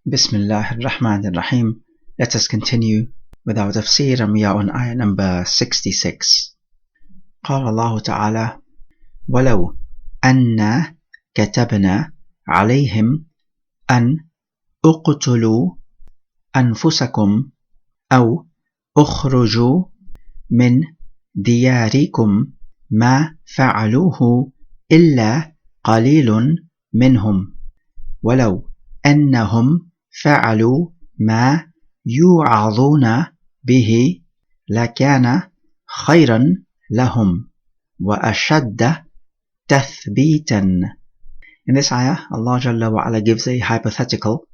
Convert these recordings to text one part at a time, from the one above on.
Bismillah ar-Rahman ar-Rahim. Let us continue with our tafsir, and we are on ayah number 66. قال الله تعالى: ولو أنا كتبنا عليهم أن اقتلوا أنفسكم أو اخرجوا من دياركم ما فعلوه إلا قليل منهم ولو أنهم فعلوا ما يوعظون به لكان خيرا لهم وأشد تثبيتا. In this ayah, Allah Jalla wa Ala gives a hypothetical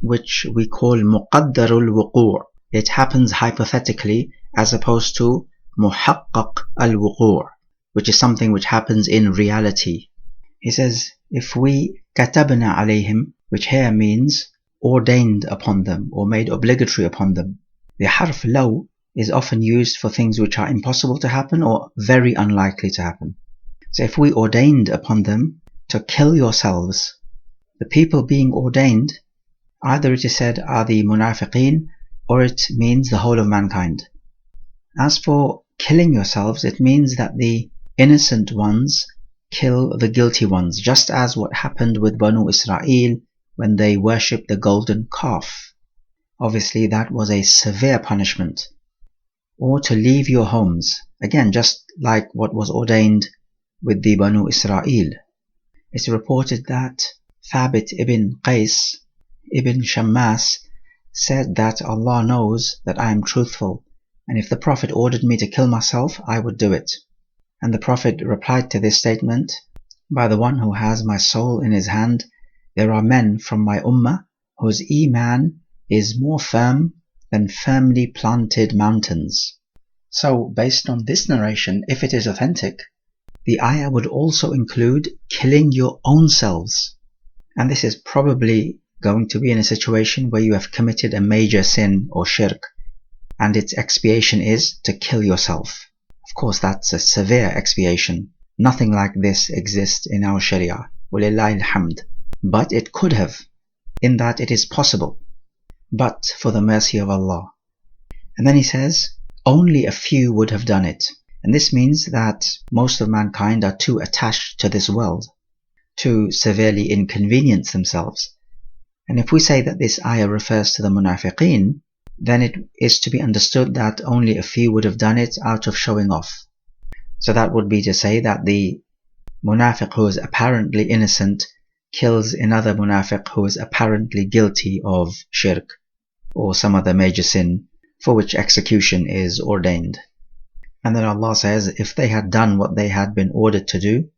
which we call muqaddarul wuqu'. It happens hypothetically as opposed to muhaqqaq al-wuqu', which is something which happens in reality. He says, if we katabna alayhim, which here means ordained upon them or made obligatory upon them. The harf law is often used for things which are impossible to happen or very unlikely to happen. So if we ordained upon them to kill yourselves, the people being ordained, either it is said are the munafiqeen or it means the whole of mankind. As for killing yourselves, it means that the innocent ones kill the guilty ones, just as what happened with Banu Israel when they worshipped the golden calf. Obviously that was a severe punishment. Or to leave your homes, again just like what was ordained with the Banu Israel. It's reported that Thabit ibn Qais ibn Shammas said that Allah knows that I am truthful, and if the Prophet ordered me to kill myself, I would do it. And the Prophet replied to this statement, by the one who has my soul in his hand, there are men from my ummah whose iman is more firm than firmly planted mountains. So based on this narration, if it is authentic, the ayah would also include killing your own selves. And this is probably going to be in a situation where you have committed a major sin or shirk, and its expiation is to kill yourself. Of course, that's a severe expiation. Nothing like this exists in our Sharia. Walillahi alhamd. But it could have, in that it is possible, but for the mercy of Allah. And then he says, only a few would have done it. And this means that most of mankind are too attached to this world to severely inconvenience themselves. And if we say that this ayah refers to the munafiqeen, then it is to be understood that only a few would have done it out of showing off. So that would be to say that the munafiq who is apparently innocent kills another munafiq who is apparently guilty of shirk or some other major sin for which execution is ordained. And then Allah says, if they had done what they had been ordered to do,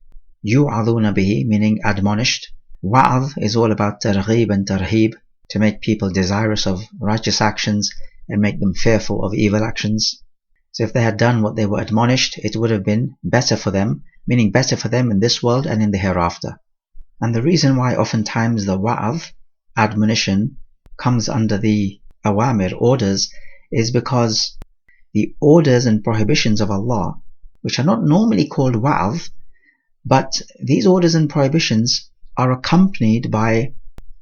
yu'adhuna bihi, meaning admonished. Wa'adh is all about targhib and tarhib, to make people desirous of righteous actions and make them fearful of evil actions. So if they had done what they were admonished, it would have been better for them, meaning better for them in this world and in the hereafter. And the reason why oftentimes the wa'adh, admonition, comes under the awamir, orders, is because the orders and prohibitions of Allah, which are not normally called wa'adh, but these orders and prohibitions are accompanied by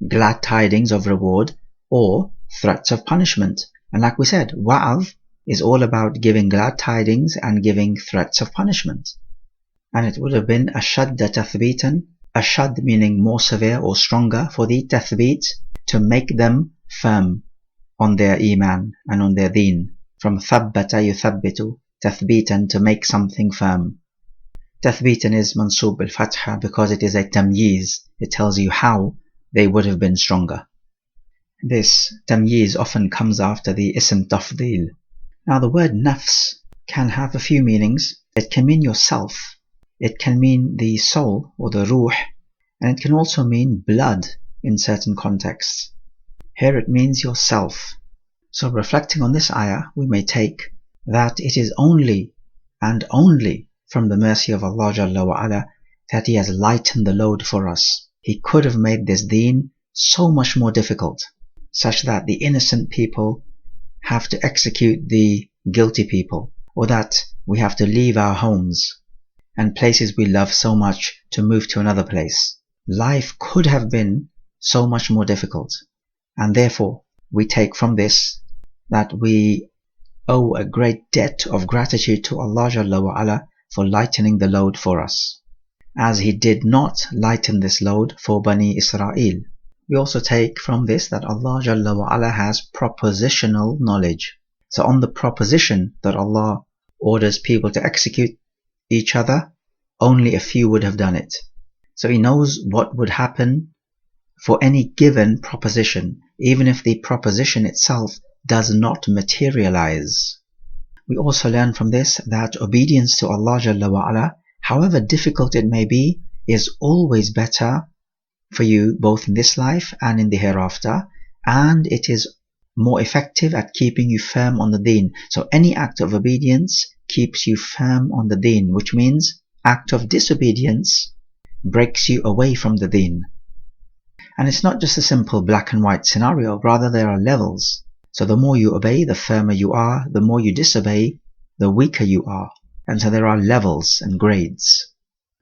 glad tidings of reward or threats of punishment. And like we said, wa'adh is all about giving glad tidings and giving threats of punishment. And it would have been ashadda tathbeetan, ashad meaning more severe or stronger, for the tathbeet, to make them firm on their iman and on their deen. From thabbata yuthabbitu, tathbeetan, to make something firm. Tathbeetan is mansub al-fatha because it is a tamyiz. It tells you how they would have been stronger. This tamyiz often comes after the ism tafdeel. Now the word nafs can have a few meanings. It can mean yourself, it can mean the soul or the ruh, and it can also mean blood in certain contexts. Here it means yourself. So reflecting on this ayah, we may take that it is only and only from the mercy of Allah Jalla wa Ala that He has lightened the load for us. He could have made this deen so much more difficult, such that the innocent people have to execute the guilty people, or that we have to leave our homes and places we love so much to move to another place. Life could have been so much more difficult. And therefore, we take from this that we owe a great debt of gratitude to Allah Jalla wa Ala for lightening the load for us, as He did not lighten this load for Bani Israel. We also take from this that Allah Jalla wa Ala has propositional knowledge. So on the proposition that Allah orders people to execute each other, only a few would have done it. So He knows what would happen for any given proposition, even if the proposition itself does not materialize. We also learn from this that obedience to Allah Jalla wa Ala, however difficult it may be, is always better for you both in this life and in the hereafter, and it is more effective at keeping you firm on the deen. So any act of obedience keeps you firm on the deen, which means act of disobedience breaks you away from the deen. And it's not just a simple black and white scenario, rather there are levels. So the more you obey, the firmer you are. The more you disobey, the weaker you are. And so there are levels and grades.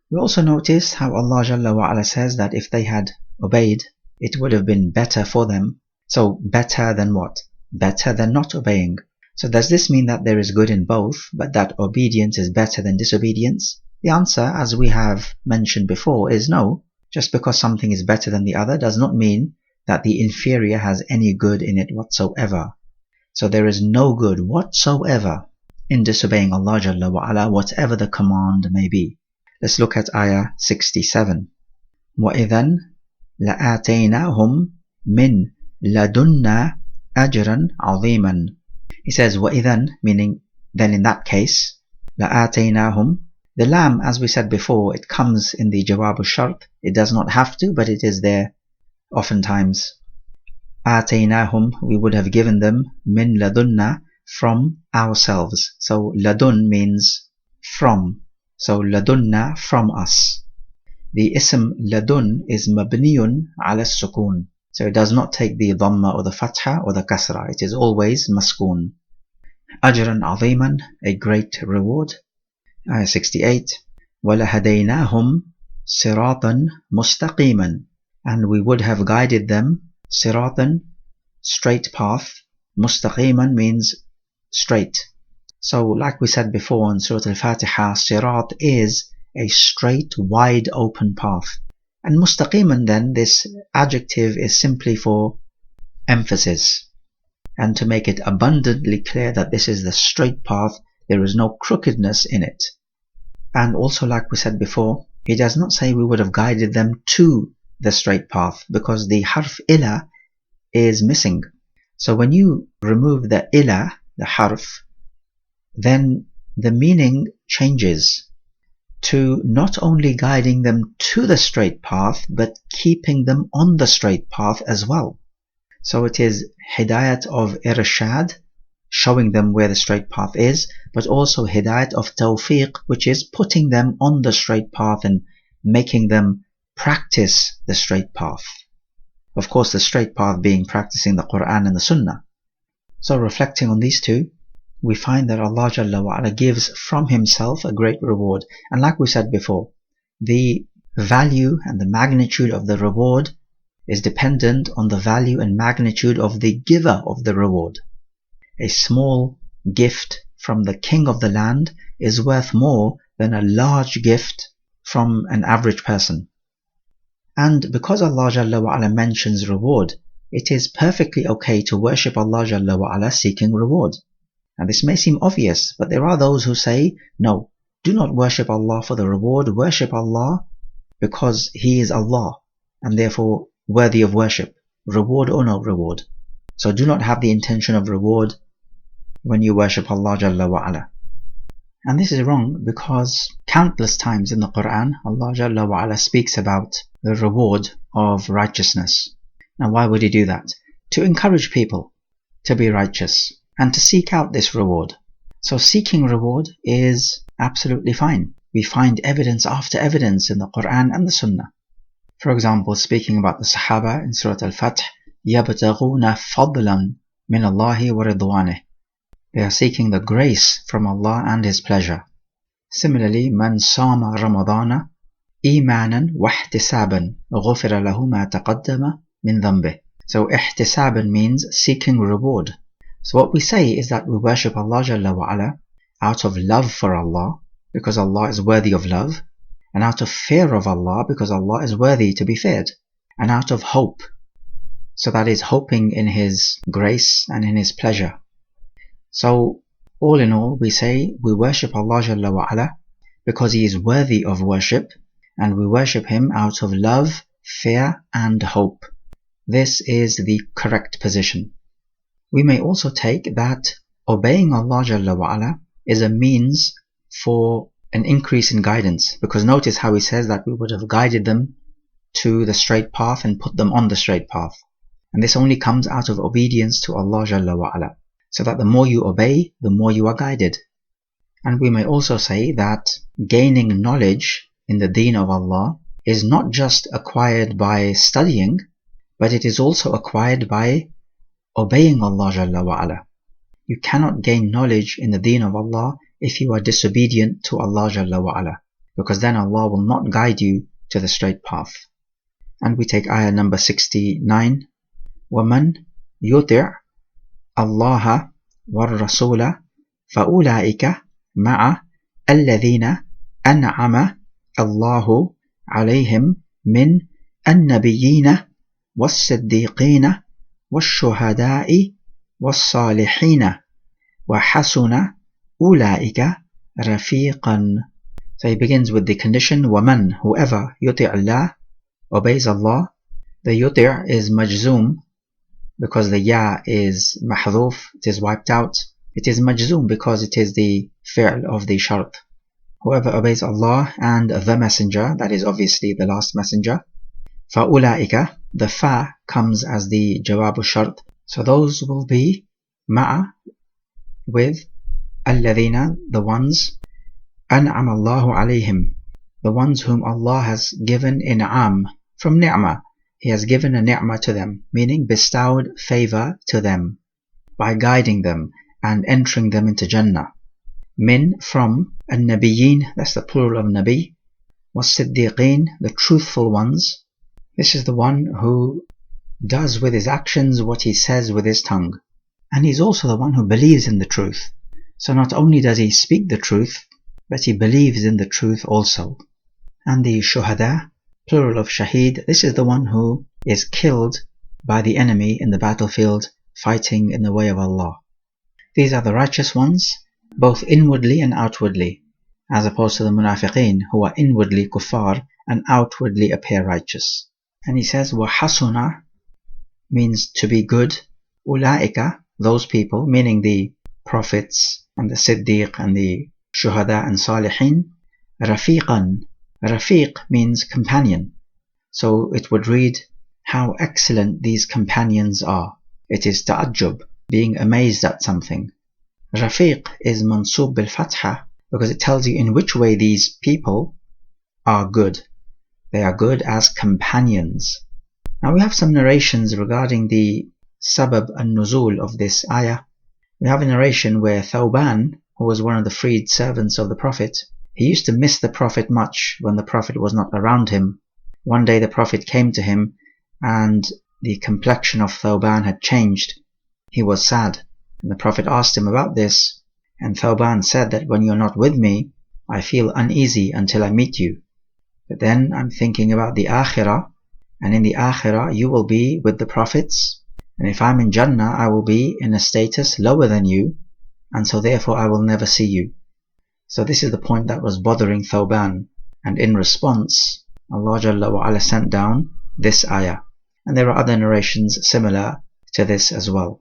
We also notice how Allah Jalla wa Ala says that if they had obeyed, it would have been better for them. So better than what? Better than not obeying. So does this mean that there is good in both, but that obedience is better than disobedience? The answer, as we have mentioned before, is no. Just because something is better than the other does not mean that the inferior has any good in it whatsoever. So there is no good whatsoever in disobeying Allah Jalla wa Ala, whatever the command may be. Let's look at ayah 67. وَإِذَنْ لَآتَيْنَاهُمْ مِنْ لَدُنَّا أَجْرًا عَظِيمًا. He says وَإِذَنْ, meaning then in that case, لَآتَيْنَاهُمْ. The lam, as we said before, it comes in the jawab al-shart. It does not have to, but it is there oftentimes. آتَيْنَاهُمْ, we would have given them, min ladunna, from ourselves. So ladun means from. So ladunna, from us. The ism ladun is mabniyun ala sukun. So it does not take the dhamma or the fatha or the kasra. It is always maskoon. Ajran aziman, a great reward. Ayah 68. وَلَهَدَيْنَاهُمْ صِرَاطًا مُسْتَقِيمًا. And we would have guided them, siratan, straight path. Mustaqiman means straight. So like we said before in Surah Al-Fatiha, sirat is a straight, wide open path. And mustaqiman then, this adjective is simply for emphasis. And to make it abundantly clear that this is the straight path, there is no crookedness in it. And also like we said before, He does not say we would have guided them to the straight path, because the harf ila is missing. So when you remove the ila, the harf, then the meaning changes to not only guiding them to the straight path, but keeping them on the straight path as well. So it is hidayat of irshad, showing them where the straight path is, but also hidayat of tawfiq, which is putting them on the straight path and making them practice the straight path. Of course, the straight path being practicing the Quran and the Sunnah. So reflecting on these two, we find that Allah Jalla wa Ala gives from Himself a great reward. And like we said before, the value and the magnitude of the reward is dependent on the value and magnitude of the giver of the reward. A small gift from the king of the land is worth more than a large gift from an average person. And because Allah Jalla wa Ala mentions reward, it is perfectly okay to worship Allah Jalla wa Ala seeking reward. And this may seem obvious, but there are those who say, no, do not worship Allah for the reward, worship Allah because He is Allah, and therefore worthy of worship, reward or no reward. So do not have the intention of reward when you worship Allah Jalla wa Ala. And this is wrong because countless times in the Quran, Allah Jalla wa Ala speaks about the reward of righteousness. Now why would He do that? To encourage people to be righteous and to seek out this reward. So seeking reward is absolutely fine. We find evidence after evidence in the Quran and the Sunnah. For example, speaking about the Sahaba in Surah Al-Fath, يَبْتَغُونَ فَضْلًا مِنَ اللَّهِ وَرِضْوَانِهِ. They are seeking the grace from Allah and His pleasure. Similarly, مَنْ صَامَ رَمَضَانَ إِيمَانًا وَاحْتِسَابًا غُفِرَ لَهُ مَا تَقَدَّمَ مِنْ ذَنْبِهِ. So ihtisaban means seeking reward. So what we say is that we worship Allah Jalla wa Ala out of love for Allah, because Allah is worthy of love, and out of fear of Allah, because Allah is worthy to be feared, and out of hope, so that is hoping in His grace and in His pleasure. So all in all, we say we worship Allah Jalla wa Ala because He is worthy of worship, and we worship Him out of love, fear and hope. This is the correct position. We may also take that obeying Allah Jalla wa Ala is a means for an increase in guidance, because notice how He says that we would have guided them to the straight path and put them on the straight path. And this only comes out of obedience to Allah Jalla wa Ala, so that the more you obey, the more you are guided. And we may also say that gaining knowledge in the deen of Allah is not just acquired by studying, but it is also acquired by obeying Allah Jalla wa Ala. You cannot gain knowledge in the deen of Allah if you are disobedient to Allah Jalla wa Ala, because then Allah will not guide you to the straight path. And we take ayah number 69. وَمَنْ يُطِعْ اللَّهَ وَالرَّسُولَ فَأُولَئِكَ مَعَ الَّذِينَ أَنْعَمَ اللَّهُ عَلَيْهِمْ مِنْ النَّبِيِّينَ وَالصِّدِّيقِينَ وَالشُّهَدَاءِ وَالصَّالِحِينَ وَحَسُنَ أُولَئِكَ رَفِيقًا. So he begins with the condition وَمَنْ, whoever يُطِعْ اللَّهِ, obeys Allah. The yuti' is majzoom because the ya is mahdhuf, it is wiped out. It is majzoom because it is the fi'l of the shart. Whoever obeys Allah and the messenger, that is obviously the last messenger. فَأُولَئِكَ, the fa comes as the jawab shart. So those will be ma'a, with الَّذِينَ, the ones, أَنْعَمَ اللَّهُ عَلَيْهِمْ, the ones whom Allah has given in'am, from ni'mah. He has given a ni'mah to them, meaning bestowed favor to them by guiding them and entering them into Jannah. Min, from, an-nabiyyin, that's the plural of nabi, was-siddiqeen, the truthful ones. This is the one who does with his actions what he says with his tongue. And he's also the one who believes in the truth. So not only does he speak the truth, but he believes in the truth also. And the shuhada, plural of shaheed, this is the one who is killed by the enemy in the battlefield fighting in the way of Allah. These are the righteous ones, both inwardly and outwardly, as opposed to the munafiqeen, who are inwardly kuffar and outwardly appear righteous. And he says, وَحَسُنَ means to be good. أُولَئِكَ, those people, meaning the prophets and the siddiq and the shuhada and salihin. رَفِيقًا, Rafiq means companion. So it would read, how excellent these companions are. It is ta'ajjub, being amazed at something. Rafiq is mansub bil fatha because it tells you in which way these people are good. They are good as companions. Now we have some narrations regarding the sabab an-nuzul of this ayah. We have a narration where Thawban, who was one of the freed servants of the Prophet, he used to miss the Prophet much when the Prophet was not around him. One day the Prophet came to him and the complexion of Thawban had changed. He was sad. And the Prophet asked him about this, and Thawban said that when you're not with me, I feel uneasy until I meet you. But then I'm thinking about the Akhirah, and in the Akhirah you will be with the Prophets, and if I'm in Jannah I will be in a status lower than you, and so therefore I will never see you. So this is the point that was bothering Thawban, and in response Allah Jalla wa Ala sent down this ayah. And there are other narrations similar to this as well.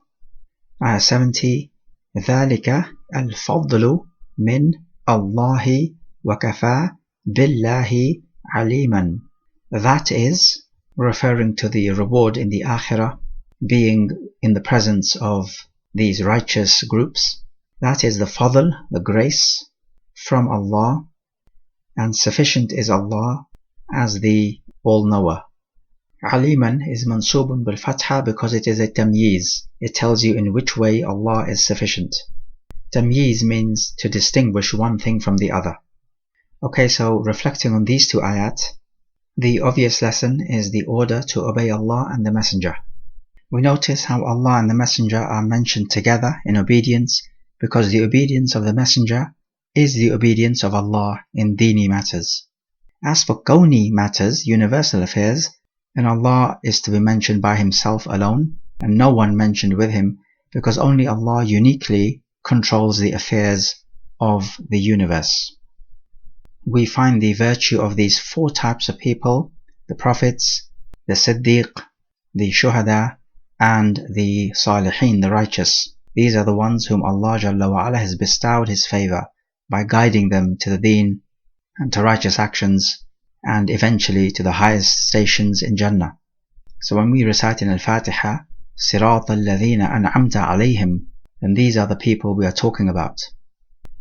Ayah 70, ذَلِكَ الْفَضْلُ مِنْ اللَّهِ وَكَفَى بِاللَّهِ عَلِيمًا. That is, referring to the reward in the Akhirah, being in the presence of these righteous groups. That is the fadl, the grace from Allah, and sufficient is Allah as the all-knower. Aliman is mansubun bil fatha because it is a tamyiz. It tells you in which way Allah is sufficient. Tamyiz means to distinguish one thing from the other. Okay, so reflecting on these two ayat, the obvious lesson is the order to obey Allah and the Messenger. We notice how Allah and the Messenger are mentioned together in obedience because the obedience of the Messenger is the obedience of Allah in Dini matters. As for Kawni matters, universal affairs, then Allah is to be mentioned by Himself alone and no one mentioned with Him, because only Allah uniquely controls the affairs of the universe. We find the virtue of these four types of people: the prophets, the Siddiq, the Shuhada, and the Salihin, the righteous. These are the ones whom Allah Jalla wa Ala has bestowed His favour by guiding them to the deen and to righteous actions and eventually to the highest stations in Jannah. So when we recite in Al-Fatiha, Sirat al-Ladhina an'amta alayhim, then these are the people we are talking about.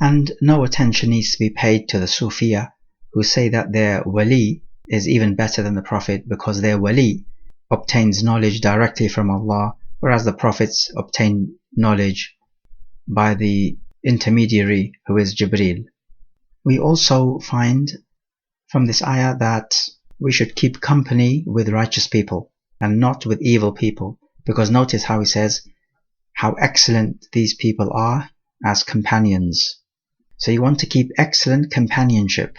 And no attention needs to be paid to the Sufiya who say that their wali is even better than the Prophet because their wali obtains knowledge directly from Allah, whereas the Prophets obtain knowledge by the intermediary who is Jibreel. We also find from this ayah that we should keep company with righteous people and not with evil people, because notice how he says how excellent these people are as companions. So you want to keep excellent companionship.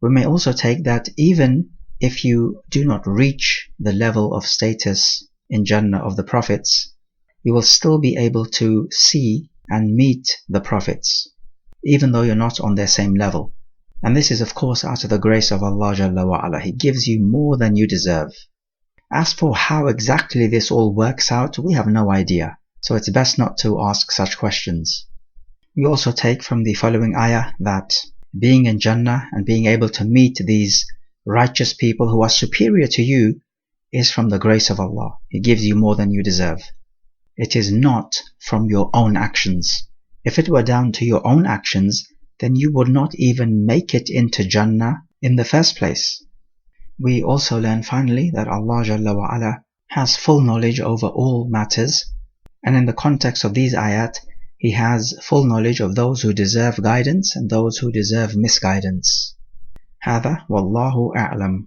We may also take that even if you do not reach the level of status in Jannah of the Prophets, you will still be able to see and meet the Prophets, even though you're not on their same level. And this is of course out of the grace of Allah Jalla wa Ala. He gives you more than you deserve. As for how exactly this all works out, we have no idea, so it's best not to ask such questions. We also take from the following ayah that being in Jannah and being able to meet these righteous people who are superior to you is from the grace of Allah. He gives you more than you deserve. It is not from your own actions. If it were down to your own actions, then you would not even make it into Jannah in the first place. We also learn finally that Allah Jalla wa Ala has full knowledge over all matters, and in the context of these ayat, He has full knowledge of those who deserve guidance and those who deserve misguidance. هذا والله أعلم.